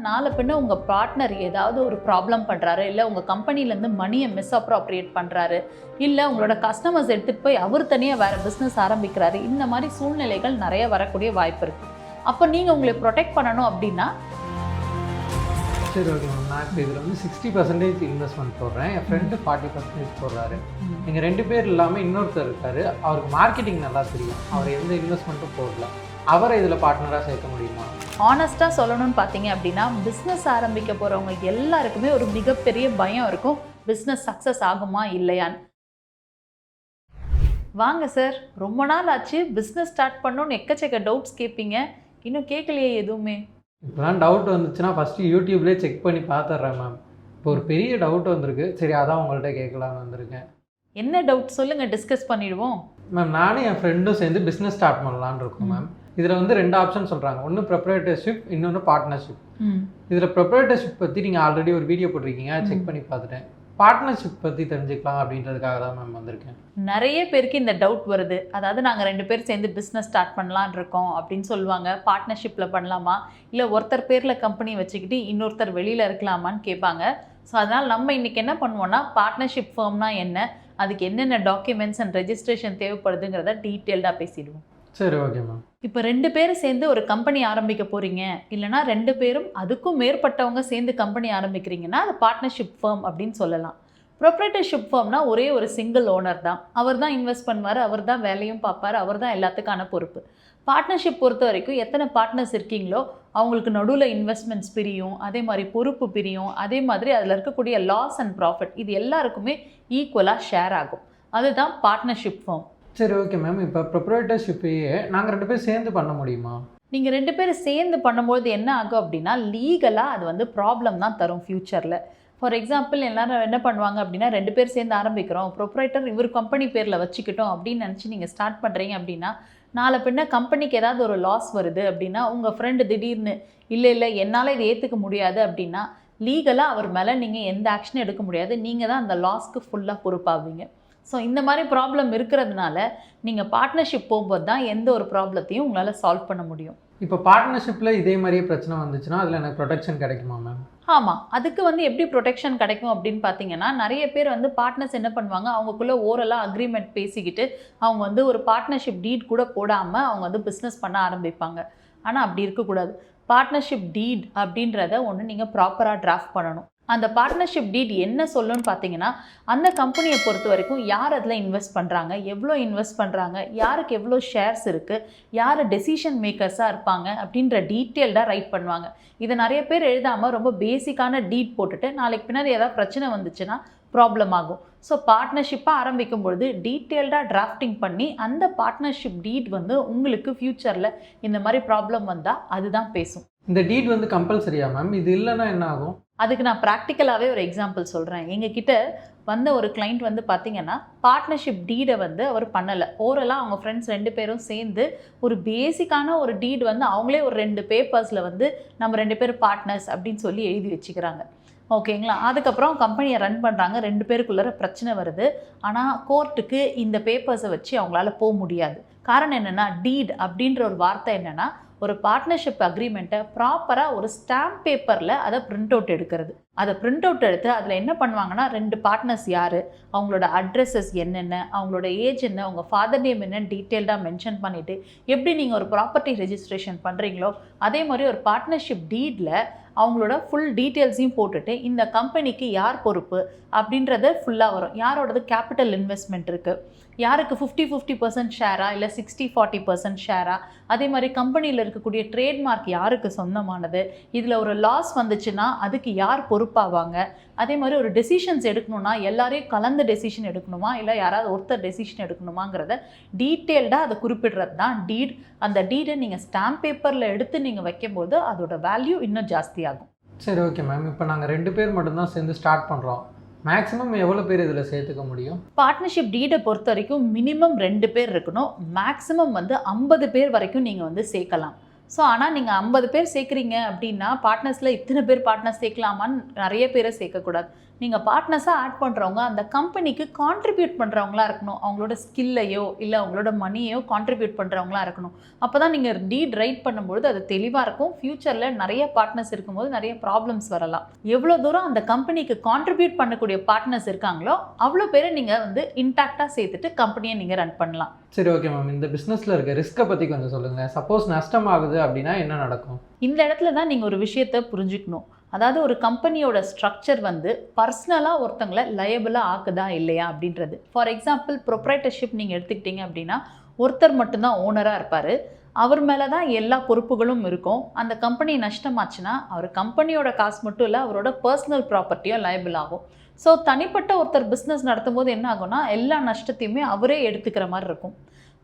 நாளை பின்ன உங்கள் பார்ட்னர் ஏதாவது ஒரு ப்ராப்ளம் பண்ணுறாரு, இல்லை உங்கள் கம்பெனிலேருந்து மணியை மிஸ்அப்ராப்ரியேட் பண்ணுறாரு, இல்லை உங்களோட கஸ்டமர்ஸ் எடுத்துகிட்டு போய் அவர் தனியாக வேறு பிஸ்னஸ் ஆரம்பிக்கிறாரு, இந்த மாதிரி சூழ்நிலைகள் நிறைய வரக்கூடிய வாய்ப்பு இருக்குது. அப்போ நீங்கள் உங்களை ப்ரொடெக்ட் பண்ணணும் அப்படின்னா சரி, ஓகே மேம். நான் இப்போ இதில் வந்து 60% இன்வெஸ்ட்மெண்ட் போடுறேன், என் ஃப்ரெண்டு 40% போடுறாரு. நீங்கள் 2 பேர் இல்லாமல் இன்னொருத்தர் இருக்கார், அவருக்கு மார்க்கெட்டிங் நல்லா தெரியும், அவர் எந்த இன்வெஸ்ட்மெண்ட்டும் போடல, அவரை இதில் பார்ட்னராக சேர்க்க முடியுமா? ஆனஸ்ட்டாக சொல்லணும்னு பார்த்தீங்க அப்படின்னா, பிஸ்னஸ் ஆரம்பிக்க போகிறவங்க எல்லாருக்குமே ஒரு மிகப்பெரிய பயம் இருக்கும், பிஸ்னஸ் சக்ஸஸ் ஆகுமா இல்லையான்னு. வாங்க சார், ரொம்ப நாள் ஆச்சு, பிஸ்னஸ் ஸ்டார்ட் பண்ணணும்னு எக்கச்சக்க டவுட்ஸ் கேட்பீங்க, இன்னும் கேட்கலையே எதுவுமே. இப்போலாம் டவுட் வந்துச்சுன்னா ஃபஸ்ட்டு யூடியூப்லேயே செக் பண்ணி பார்த்துட்றேன் மேம். இப்போ ஒரு பெரிய டவுட் வந்திருக்கு, சரி அதான் உங்கள்கிட்ட கேட்கலான்னு வந்திருக்கேன். என்ன டவுட் சொல்லுங்கள், டிஸ்கஸ் பண்ணிடுவோம். மேம், நானும் என் ஃப்ரெண்டும் சேர்ந்து பிஸ்னஸ் ஸ்டார்ட் பண்ணலான்னு இருக்கோம் மேம். இதில் வந்து 2 ஆப்ஷன் சொல்கிறாங்க, ஒன்று ப்ரொப்ரைட்டர்ஷிப், இன்னொன்று பார்ட்னர்ஷிப். இதில் ப்ரொப்ரைட்டர்ஷிப் பற்றி நீங்கள் ஆல்ரெடி ஒரு வீடியோ போட்டிருக்கீங்க, செக் பண்ணி பார்த்துட்டேன். பார்ட்னர்ஷிப் பற்றி தெரிஞ்சுக்கலாம் அப்படின்றதுக்காக தான் மேம் வந்திருக்கேன். நிறைய பேருக்கு இந்த டவுட் வருது, அதாவது நாங்கள் 2 பேர் சேர்ந்து பிஸ்னஸ் ஸ்டார்ட் பண்ணலான் இருக்கோம் அப்படின்னு சொல்லுவாங்க. பார்ட்னர்ஷிப்பில் பண்ணலாமா, இல்லை ஒருத்தர் பேரில் கம்பெனி வச்சுக்கிட்டு இன்னொருத்தர் வெளியில் இருக்கலாமான்னு கேட்பாங்க. ஸோ அதனால் நம்ம இன்றைக்கி என்ன பண்ணுவோன்னா, பார்ட்னர்ஷிப் ஃபர்ம்னா என்ன, அதுக்கு என்னென்ன டாக்குமெண்ட்ஸ் அண்ட் ரெஜிஸ்ட்ரேஷன் தேவைப்படுதுங்கிறத டீட்டெயில்டாக பேசிடுவோம். சரி, ஓகே மேம். இப்போ 2 பேரும் சேர்ந்து ஒரு கம்பெனி ஆரம்பிக்க போகிறீங்க, இல்லைனா 2 பேரும் அதுக்கும் மேற்பட்டவங்க சேர்ந்து கம்பெனி ஆரம்பிக்கிறீங்கன்னா அது பார்ட்னர்ஷிப் ஃபர்ம் அப்படின்னு சொல்லலாம். ப்ரொப்ரைட்டர்ஷிப் ஃபர்ம்னா ஒரே ஒரு சிங்கிள் ஓனர் தான், அவர் தான் இன்வெஸ்ட் பண்ணுவார், அவர் தான் வேலையும் பார்ப்பார், அவர் தான் எல்லாத்துக்கான பொறுப்பு. பார்ட்னர்ஷிப் பொறுத்த வரைக்கும் எத்தனை பார்ட்னர்ஸ் இருக்கீங்களோ அவங்களுக்கு நடுவில் இன்வெஸ்ட்மெண்ட்ஸ் பிரியும், அதே மாதிரி பொறுப்பு பிரியும், அதே மாதிரி அதில் இருக்கக்கூடிய லாஸ் அண்ட் ப்ராஃபிட் இது எல்லாருக்குமே ஈக்குவலாக ஷேர் ஆகும். அதுதான் பார்ட்னர்ஷிப் ஃபர்ம். சரி, ஓகே மேம். இப்போ ப்ரொப்ரைட்டர்ஷிப்பையே நாங்கள் 2 பேர் சேர்ந்து பண்ண முடியுமா? நீங்கள் 2 பேரும் சேர்ந்து பண்ணும்போது என்ன ஆகும் அப்படின்னா, லீகலாக அது வந்து ப்ராப்ளம் தான் தரும் ஃப்யூச்சரில். ஃபார் எக்ஸாம்பிள் எல்லாரும் என்ன பண்ணுவாங்க அப்படின்னா, 2 பேர் சேர்ந்து ஆரம்பிக்கிறோம், ப்ரொப்ரைட்டர் இவர் கம்பெனி பேரில் வச்சுக்கிட்டோம் அப்படின்னு நினச்சி நீங்கள் ஸ்டார்ட் பண்ணுறீங்க அப்படின்னா, நாளை பின்ன கம்பெனிக்கு ஏதாவது ஒரு லாஸ் வருது அப்படின்னா, உங்கள் ஃப்ரெண்டு திடீர்னு இல்லை என்னால் இதை ஏற்றுக்க முடியாது அப்படின்னா, லீகலாக அவர் மேலே நீங்கள் எந்த ஆக்ஷனும் எடுக்க முடியாது, நீங்கள் தான் அந்த லாஸ்க்கு ஃபுல்லாக பொறுப்பாவீங்க. ஸோ இந்த மாதிரி ப்ராப்ளம் இருக்கிறதுனால நீங்கள் பார்ட்னர்ஷிப் போகும்போது தான் எந்த ஒரு ப்ராப்ளத்தையும் உங்களால் சால்வ் பண்ண முடியும். இப்போ பார்ட்னர்ஷிப்பில் இதே மாதிரியே பிரச்சனை வந்துச்சுன்னா அதில் எனக்கு ப்ரொடெக்ஷன் கிடைக்குமா மேம்? ஆமாம், அதுக்கு வந்து எப்படி ப்ரொடெக்ஷன் கிடைக்கும் அப்படின்னு பார்த்தீங்கன்னா, நிறைய பேர் வந்து பார்ட்னர்ஸ் என்ன பண்ணுவாங்க, அவங்களுக்குள்ள ஓரலாக அக்ரிமெண்ட் பேசிக்கிட்டு அவங்க வந்து ஒரு பார்ட்னர்ஷிப் டீட் கூட போடாமல் அவங்க வந்து பிஸ்னஸ் பண்ண ஆரம்பிப்பாங்க. ஆனால் அப்படி இருக்கக்கூடாது. பார்ட்னர்ஷிப் டீட் அப்படின்றத ஒன்று நீங்கள் ப்ராப்பராக டிராஃப்ட் பண்ணணும். அந்த பார்ட்னர்ஷிப் டீட் என்ன சொல்லுன்னு பார்த்தீங்கன்னா, அந்த கம்பெனியை பொறுத்த வரைக்கும் யார் அதில் இன்வெஸ்ட் பண்ணுறாங்க, எவ்வளோ இன்வெஸ்ட் பண்ணுறாங்க, யாருக்கு எவ்வளோ ஷேர்ஸ் இருக்குது, யார் டெசிஷன் மேக்கர்ஸாக இருப்பாங்க அப்படின்ற டீட்டெயில்டாக ரைட் பண்ணுவாங்க. இதை நிறைய பேர் எழுதாமல் ரொம்ப பேசிக்கான டீட் போட்டுட்டு நாளைக்கு பின்னாடி ஏதாவது பிரச்சனை வந்துச்சுன்னா ப்ராப்ளம் ஆகும். ஸோ பார்ட்னர்ஷிப்பாக ஆரம்பிக்கும் பொழுது டீட்டெயில்டாக டிராஃப்டிங் பண்ணி அந்த பார்ட்னர்ஷிப் டீட் வந்து உங்களுக்கு ஃப்யூச்சரில் இந்த மாதிரி ப்ராப்ளம் வந்தால் அதுதான் பேசும். இந்த டீட் வந்து கம்பல்சரியா மேம்? இது இல்லைன்னா என்ன ஆகும்? அதுக்கு நான் ப்ராக்டிக்கலாகவே ஒரு எக்ஸாம்பிள் சொல்கிறேன். எங்ககிட்ட வந்த ஒரு கிளைண்ட் வந்து பார்த்திங்கன்னா, பார்ட்னர்ஷிப் டீடை வந்து அவர் பண்ணலை. ஓரலாக அவங்க ஃப்ரெண்ட்ஸ் 2 பேரும் சேர்ந்து ஒரு பேசிக்கான ஒரு டீட் வந்து அவங்களே ஒரு 2 பேப்பர்ஸில் வந்து நம்ம 2 பேரும் பார்ட்னர்ஸ் அப்படின்னு சொல்லி எழுதி வச்சுக்கிறாங்க. ஓகேங்களா? அதுக்கப்புறம் கம்பெனியை ரன் பண்ணுறாங்க, 2 பேருக்குள்ளே பிரச்சனை வருது. ஆனால் கோர்ட்டுக்கு இந்த பேப்பர்ஸை வச்சு அவங்களால போக முடியாது. காரணம் என்னென்னா, டீட் அப்படின்ற ஒரு வார்த்தை என்னென்னா, ஒரு பார்ட்னர்ஷிப் அக்ரிமெண்ட்டை ப்ராப்பராக ஒரு ஸ்டாம்ப் பேப்பரில் அதை பிரிண்ட் அவுட் எடுக்கிறது. அதை பிரிண்ட் அவுட் எடுத்து அதில் என்ன பண்ணுவாங்கன்னா, 2 பார்ட்னர்ஸ் யார், அவங்களோட அட்ரஸஸ் என்னென்ன, அவங்களோட ஏஜ் என்ன, அவங்க ஃபாதர் நேம் என்னன்னு டீட்டெயில்டாக மென்ஷன் பண்ணிவிட்டு, எப்படி நீங்கள் ஒரு ப்ராப்பர்ட்டி ரெஜிஸ்ட்ரேஷன் பண்ணுறீங்களோ அதே மாதிரி ஒரு பார்ட்னர்ஷிப் டீடில் அவங்களோட ஃபுல் டீட்டெயில்ஸையும் போட்டுட்டு இந்த கம்பெனிக்கு யார் பொறுப்பு அப்படின்றத ஃபுல்லாக வரும். யாரோடது கேபிட்டல் இன்வெஸ்ட்மெண்ட் இருக்குது, யாருக்கு 50-50% ஷேரா இல்லை 60-40% ஷேரா, அதே மாதிரி கம்பெனியில் இருக்கக்கூடிய ட்ரேட்மார்க் யாருக்கு சொந்தமானது, இதில் ஒரு லாஸ் வந்துச்சுன்னா அதுக்கு யார் பொறுப்பாவாங்க, அதே மாதிரி ஒரு டெசிஷன்ஸ் எடுக்கணும்னா எல்லாரையும் கலந்து டெசிஷன் எடுக்கணுமா இல்லை யாராவது ஒருத்தர் டெசிஷன் எடுக்கணுமாங்கிறத டீட்டெயில்டாக அதை குறிப்பிடுறது தான் டீட். அந்த டீடை நீங்கள் ஸ்டாம்ப் பேப்பரில் எடுத்து நீங்கள் வைக்கும்போது அதோட வேல்யூ இன்னும் ஜாஸ்தியாகும். சரி, ஓகே மேம். இப்போ நாங்கள் 2 பேர் மட்டும்தான் சேர்ந்து ஸ்டார்ட் பண்ணுறோம், மேக்ஸிமம் எவ்வளோ பேர் இதில் சேர்த்துக்க முடியும்? பார்ட்னர்ஷிப் டீடை பொறுத்த வரைக்கும் மினிமம் 2 பேர் இருக்கணும், மேக்ஸிமம் வந்து 50 பேர் வரைக்கும் நீங்கள் வந்து சேர்க்கலாம். ஸோ ஆனால் நீங்கள் 50 பேர் சேர்க்குறீங்க அப்படின்னா பார்ட்னர்ஸில் இத்தனை பேர் பார்ட்னர்ஸ் சேர்க்கலாமான்னு நிறைய பேரை சேர்க்கக்கூடாது. நீங்கள் பார்ட்னர்ஸாக ஆட் பண்ணுறவங்க அந்த கம்பெனிக்கு கான்ட்ரிபியூட் பண்ணுறவங்களா இருக்கணும். அவங்களோட ஸ்கில்லையோ இல்லை அவங்களோட மணியோ கான்ட்ரிபியூட் பண்ணுறவங்களா இருக்கணும். அப்போ தான் நீங்கள் டீட் ரைட் பண்ணும்பொழுது அது தெளிவாக இருக்கும். ஃப்யூச்சரில் நிறைய பார்ட்னர்ஸ் இருக்கும்போது நிறைய ப்ராப்ளம்ஸ் வரலாம். எவ்வளோ தூரம் அந்த கம்பெனிக்கு கான்ட்ரிபியூட் பண்ணக்கூடிய பார்ட்னர்ஸ் இருக்காங்களோ அவ்வளோ பேரை நீங்கள் வந்து இன்டாக்டாக சேர்த்துட்டு கம்பெனியை நீங்கள் ரன் பண்ணலாம். சரி, ஓகே மேம். இந்த பிஸ்னஸில் இருக்க ரிஸ்க்கை பற்றி கொஞ்சம் சொல்லுங்கள். சப்போஸ் நஷ்டம் ஆகுது அப்படின்னா என்ன நடக்கும்? இந்த இடத்துல தான் நீங்கள் ஒரு விஷயத்தை புரிஞ்சுக்கணும். அதாவது ஒரு கம்பெனியோட ஸ்ட்ரக்சர் வந்து பர்சனலாக ஒருத்தங்களை லயபிளாக ஆக்குதா இல்லையா அப்படின்றது. ஃபார் எக்ஸாம்பிள் ப்ரொப்ரைட்டர்ஷிப் நீங்கள் எடுத்துக்கிட்டீங்க அப்படின்னா ஒருத்தர் மட்டும்தான் ஓனராக இருப்பார். அவர் மேலே தான் எல்லா பொறுப்புகளும் இருக்கும். அந்த கம்பெனி நஷ்டமாச்சுன்னா அவர் கம்பெனியோட காசு மட்டும் இல்லை, அவரோட பர்சனல் ப்ராப்பர்ட்டியும் லயபிள் ஆகும். ஸோ தனிப்பட்ட ஒருத்தர் பிஸ்னஸ் நடத்தும் போது என்ன ஆகும்னா எல்லா நஷ்டத்தையுமே அவரே எடுத்துக்கிற மாதிரி இருக்கும்.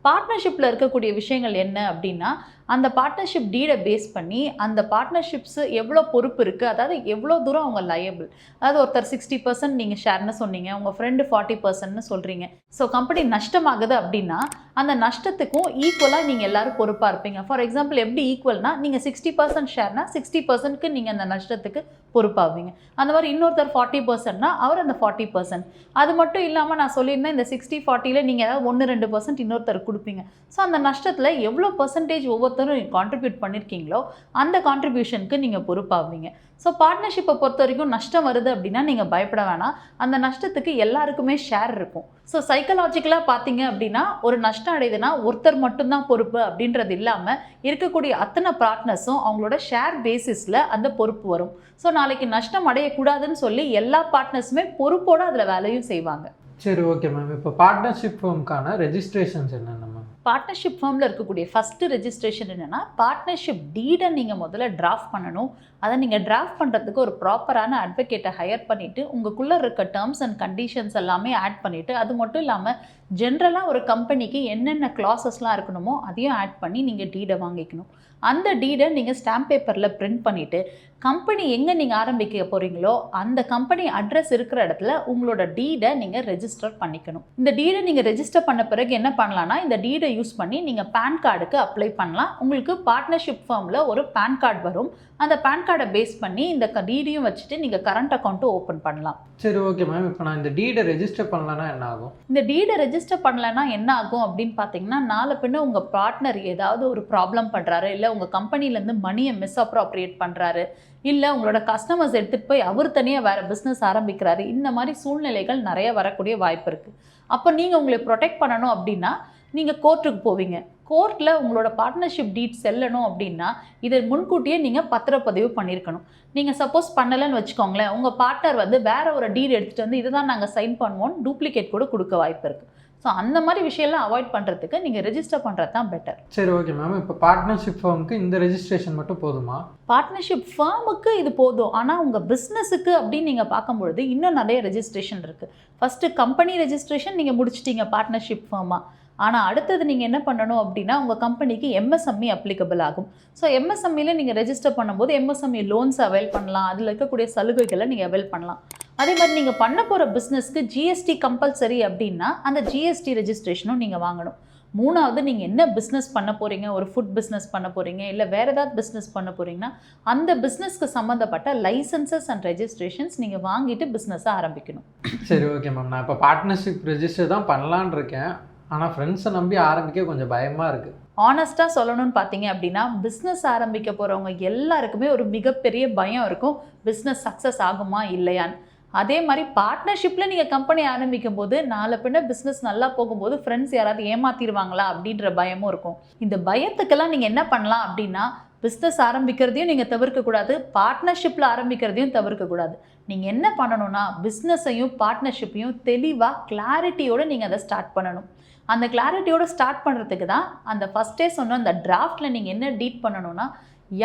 பார்ட்னர்ஷிப்பில் இருக்கக்கூடிய விஷயங்கள் என்ன அப்படின்னா அந்த பார்ட்னர்ஷிப் டீடை பேஸ் பண்ணி அந்த பார்ட்னர்ஷிப்ஸு எவ்வளோ பொறுப்பு இருக்குது, அதாவது எவ்வளோ தூரம் அவங்க லயபிள். அதாவது ஒருத்தர் 60% நீங்கள் ஷேர்னு சொன்னீங்க, உங்கள் ஃப்ரெண்டு 40%ன்னு சொல்கிறீங்க. ஸோ கம்பெனி நஷ்டமாகுது அப்படின்னா அந்த நஷ்டத்துக்கும் ஈக்குவலாக நீங்கள் எல்லோரும் பொறுப்பாக இருப்பீங்க. ஃபார் எக்ஸாம்பிள் எப்படி ஈக்குவல்னா நீங்கள் 60% ஷேர்னா 60%க்கு நீங்கள் அந்த நஷ்டத்துக்கு பொறுப்பாகுவீங்க. அந்த மாதிரி இன்னொருத்தர் 40%னா அவர் அந்த 40%. அது மட்டும் இல்லாமல் நான் சொல்லியிருந்தேன் இந்த 60-40ல் நீங்கள் ஏதாவது 1-2% இன்னொருத்தர் கொடுப்பீங்க. ஸோ அந்த நஷ்டத்தில் எவ்வளோ பர்சன்டேஜ் ஒவ்வொருத்தரும் கான்ட்ரிபியூட் பண்ணியிருக்கீங்களோ அந்த கான்ட்ரிபியூஷனுக்கு நீங்கள் பொறுப்பாகுவீங்க. ஸோ பார்ட்னர்ஷிப்பை பொறுத்த வரைக்கும் நஷ்டம் வருது அப்படின்னா நீங்கள் பயப்பட வேணாம். அந்த நஷ்டத்துக்கு எல்லாருக்குமே ஷேர் இருக்கும். ஸோ சைக்கலாஜிக்கலாக பார்த்தீங்க அப்படின்னா ஒரு நஷ்டம் அடையுதுன்னா ஒருத்தர் மட்டும்தான் பொறுப்பு அப்படின்றது இல்லாமல் இருக்கக்கூடிய அத்தனை பார்ட்னர்ஸும் அவங்களோட ஷேர் பேசிஸில் அந்த பொறுப்பு வரும். ஸோ நாளைக்கு நஷ்டம் அடையக்கூடாதுன்னு சொல்லி எல்லா பார்ட்னர்ஸுமே பொறுப்போடு அதில் வேலையும் செய்வாங்க. சரி, ஓகே மேம். இப்போ பார்ட்னர்ஷிப் ஃபார்முக்கான ரெஜிஸ்ட்ரேஷன்ஸ் என்னென்ன மேம்? பார்ட்னர்ஷிப் ஃபார்மில் இருக்கக்கூடிய ஃபஸ்ட்டு ரெஜிஸ்ட்ரேஷன் என்னென்னா பார்ட்னர்ஷிப் டீடை நீங்கள் முதல்ல டிராஃப்ட் பண்ணணும். அதை நீங்கள் டிராஃப்ட் பண்ணுறதுக்கு ஒரு ப்ராப்பரான அட்வொகேட்டை ஹையர் பண்ணிவிட்டு உங்களுக்குள்ளே இருக்க டேர்ம்ஸ் அண்ட் கண்டிஷன்ஸ் எல்லாமே ஆட் பண்ணிவிட்டு அது மட்டும் இல்லாமல் ஜென்ரலாக ஒரு கம்பெனிக்கு என்னென்ன கிளாஸஸ்லாம் இருக்கணுமோ அதையும் ஆட் பண்ணி நீங்கள் டீடை வாங்கிக்கணும். அந்த டீடை நீங்கள் ஸ்டாம்ப் பேப்பரில் பிரிண்ட் பண்ணிவிட்டு கம்பெனி எங்கே நீங்கள் ஆரம்பிக்க போகிறீங்களோ அந்த கம்பெனி அட்ரஸ் இருக்கிற இடத்துல உங்களோட டீடை நீங்கள் ரெஜிஸ்டர் பண்ணிக்கணும். இந்த டீடை நீங்கள் ரெஜிஸ்டர் பண்ண பிறகு என்ன பண்ணலான்னா இந்த டீடை யூஸ் பண்ணி நீங்கள் பேன் கார்டுக்கு அப்ளை பண்ணலாம். உங்களுக்கு பார்ட்னர்ஷிப் ஃபார்மில் ஒரு பேன் கார்டு வரும். அந்த பேன் கார்டை பேஸ் பண்ணி இந்த டீடையும் வச்சுட்டு நீங்கள் கரண்ட் அக்கௌண்ட்டும் ஓப்பன் பண்ணலாம். சரி, ஓகே மேம். இப்போ நான் இந்த டீடை ரெஜிஸ்டர் பண்ணலன்னா என்ன ஆகும்? இந்த டீடை ரெஜிஸ்டர் பண்ணலன்னா என்ன ஆகும் அப்படின்னு பார்த்தீங்கன்னா நாளை பின்ன உங்கள் பார்ட்னர் ஏதாவது ஒரு ப்ராப்ளம் பண்ணுறாரு, இல்லை உங்கள் கம்பெனிலேருந்து மணியை மிஸ்அப்ராப்ரியேட் பண்ணுறாரு, இல்லை உங்களோட கஸ்டமர்ஸ் எடுத்துகிட்டு போய் அவர் தனியாக வேறு பிஸ்னஸ் ஆரம்பிக்கிறாரு, இந்த மாதிரி சூழ்நிலைகள் நிறைய வரக்கூடிய வாய்ப்பு இருக்குது. அப்போ நீங்கள் உங்களை ப்ரொடெக்ட் பண்ணணும் அப்படின்னா நீங்கள் கோர்ட்டுக்கு போவீங்க. கோர்ட்டில் உங்களோட பார்ட்னர்ஷிப் டீட் செல்லணும் அப்படின்னா இதை முன்கூட்டியே நீங்கள் பத்திரப்பதிவு பண்ணியிருக்கணும். நீங்கள் சப்போஸ் பண்ணலைன்னு வச்சுக்கோங்களேன், உங்கள் பார்ட்னர் வந்து வேற ஒரு டீட் எடுத்துகிட்டு வந்து இதுதான் நாங்கள் சைன் பண்ணுவோம் டூப்ளிகேட் கூட கொடுக்க வாய்ப்பு இருக்குது. ஸோ அந்த மாதிரி விஷயம்லாம் அவாய்ட் பண்ணுறதுக்கு நீங்கள் ரெஜிஸ்டர் பண்ணுறது தான் பெட்டர். சரி, ஓகே மேம். இப்போ பார்ட்னர்ஷிப் ஃபார்முக்கு இந்த ரெஜிஸ்ட்ரேஷன் மட்டும் போதுமா? பார்ட்னர்ஷிப் ஃபார்முக்கு இது போதும். ஆனால் உங்கள் பிஸ்னஸுக்கு அப்படின்னு நீங்கள் பார்க்கும்பொழுது இன்னும் நிறைய ரெஜிஸ்ட்ரேஷன் இருக்குது. ஃபஸ்ட்டு கம்பெனி ரெஜிஸ்ட்ரேஷன் நீங்கள் முடிச்சிட்டீங்க பார்ட்னர்ஷிப் ஃபார்மாக. ஆனால் அடுத்தது நீங்கள் என்ன பண்ணணும் அப்படின்னா உங்கள் கம்பெனிக்கு எம்எஸ்எம்இ அப்ளிகபிள் ஆகும். ஸோ எம்எஸ்எம்இயில் நீங்கள் ரெஜிஸ்டர் பண்ணும்போது எம்எஸ்எம்இ லோன்ஸ் அவைல் பண்ணலாம், அதில் இருக்கக்கூடிய சலுகைகளை நீங்கள் அவைல் பண்ணலாம். அதே மாதிரி நீங்கள் பண்ண போகிற பிஸ்னஸ்க்கு ஜிஎஸ்டி கம்பல்சரி அப்படின்னா அந்த ஜிஎஸ்டி ரெஜிஸ்ட்ரேஷனும் நீங்கள் வாங்கணும். மூணாவது நீங்கள் என்ன பிஸ்னஸ் பண்ண போகிறீங்க, ஒரு ஃபுட் பிஸ்னஸ் பண்ண போகிறீங்க இல்லை வேறு ஏதாவது பிஸ்னஸ் பண்ண போகிறீங்கன்னா அந்த பிஸ்னஸ்க்கு சம்மந்தப்பட்ட லைசன்சஸ் அண்ட் ரெஜிஸ்ட்ரேஷன்ஸ் நீங்கள் வாங்கிட்டு பிஸ்னஸை ஆரம்பிக்கணும். சரி, ஓகே மேம். நான் இப்போ பார்ட்னர்ஷிப் ரெஜிஸ்டர் தான் பண்ணலான் இருக்கேன். ஆனால் ஃப்ரெண்ட்ஸை நம்பி ஆரம்பிக்க கொஞ்சம் பயமாக இருக்குது. ஆனஸ்ட்டாக சொல்லணும்னு பார்த்தீங்க அப்படின்னா பிஸ்னஸ் ஆரம்பிக்க போகிறவங்க எல்லாருக்குமே ஒரு மிகப்பெரிய பயம் இருக்கும், பிஸ்னஸ் சக்ஸஸ் ஆகுமா இல்லையான்னு. அதே மாதிரி பார்ட்னர்ஷிப்பில் நீங்கள் கம்பெனி ஆரம்பிக்கும் போது நாளை பின்ன பிஸ்னஸ் நல்லா போகும்போது ஃப்ரெண்ட்ஸ் யாராவது ஏமாற்றிடுவாங்களா அப்படின்ற பயமும் இருக்கும். இந்த பயத்துக்கெல்லாம் நீங்கள் என்ன பண்ணலாம் அப்படின்னா பிஸ்னஸ் ஆரம்பிக்கிறதையும் நீங்கள் தவிர்க்கக்கூடாது, பார்ட்னர்ஷிப்பில் ஆரம்பிக்கிறதையும் தவிர்க்கக்கூடாது. நீங்கள் என்ன பண்ணணும்னா பிஸ்னஸையும் பார்ட்னர்ஷிப்பையும் தெளிவாக கிளாரிட்டியோடு நீங்கள் அதை ஸ்டார்ட் பண்ணணும். அந்த கிளாரிட்டியோடு ஸ்டார்ட் பண்ணுறதுக்கு தான் அந்த ஃபஸ்ட்டே சொன்ன அந்த டிராஃப்டில் நீங்கள் என்ன டீட் பண்ணணும்னா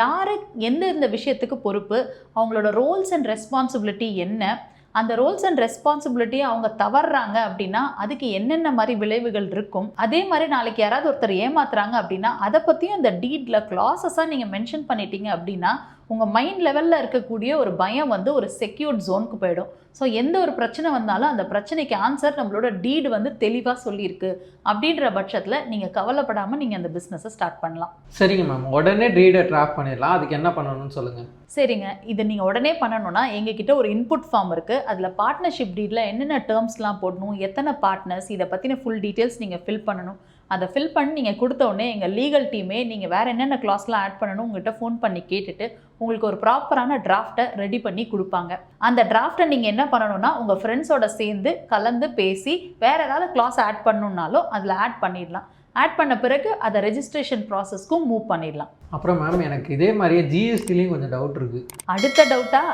யார் எந்த விஷயத்துக்கு பொறுப்பு, அவங்களோட ரோல்ஸ் அண்ட் ரெஸ்பான்சிபிலிட்டி என்ன, அந்த ரோல்ஸ் அண்ட் ரெஸ்பான்சிபிலிட்டியை அவங்க தவறுறாங்க அப்படின்னா அதுக்கு என்னென்ன மாதிரி விளைவுகள் இருக்கும், அதே மாதிரி நாளைக்கு யாராவது ஒருத்தர் ஏமாத்துறாங்க அப்படின்னா அதை பற்றியும் அந்த டீட்டில் கிளாஸஸாக நீங்கள் மென்ஷன் பண்ணிட்டீங்க அப்படின்னா உங்கள் மைண்ட் லெவலில் இருக்கக்கூடிய ஒரு பயம் வந்து ஒரு செக்யூர்ட் ஜோனுக்கு போயிடும். ஸோ எந்த ஒரு பிரச்சனை வந்தாலும் அந்த பிரச்சனைக்கு ஆன்சர் நம்மளோட டீடு வந்து தெளிவாக சொல்லியிருக்கு அப்படின்ற பட்சத்தில் நீங்கள் கவலைப்படாமல் நீங்கள் அந்த பிஸ்னஸை ஸ்டார்ட் பண்ணலாம். சரிங்க மேம், உடனே டீடை ட்ராப் பண்ணிடலாம், அதுக்கு என்ன பண்ணணும்னு சொல்லுங்கள். சரிங்க, இதை நீங்கள் உடனே பண்ணணும்னா எங்ககிட்ட ஒரு இன்புட் ஃபார்ம் இருக்குது. அதில் பார்ட்னர்ஷிப் டீடில் என்னென்ன டேர்ம்ஸ்லாம் போடணும், எத்தனை பார்ட்னர்ஸ், இதை பற்றின ஃபுல் டீட்டெயில்ஸ் நீங்கள் ஃபில் பண்ணணும். அதை ஃபில் பண்ணி நீங்கள் கொடுத்த உடனே எங்கள் லீகல் டீமே நீங்கள் வேறு என்னென்ன கிளாஸ்லாம் ஆட் பண்ணணும் உங்கள்கிட்ட ஃபோன் பண்ணி கேட்டுட்டு உங்களுக்கு ஒரு ப்ராப்பரான டிராஃப்டை ரெடி பண்ணி கொடுப்பாங்க. அந்த டிராஃப்டை நீங்கள் என்ன பண்ணணும்னா உங்கள் ஃப்ரெண்ட்ஸோட சேர்ந்து கலந்து பேசி வேறு ஏதாவது கிளாஸ் ஆட் பண்ணணுன்னாலும் அதில் ஆட் பண்ணிடலாம். ஆட் பண்ண பிறகு அதை ரெஜிஸ்ட்ரேஷன் ப்ராசஸ்க்கும் மூவ் பண்ணிடலாம். அப்புறம் மேம், எனக்கு இதே மாதிரியே ஜிஎஸ்டிலையும் கொஞ்சம் டவுட் இருக்குது. அடுத்த டவுட்டா?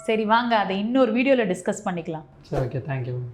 சரி வாங்க, அதை இன்னொரு வீடியோவில் டிஸ்கஸ் பண்ணிக்கலாம். சரி, ஓகே, தேங்க்யூ மேம்.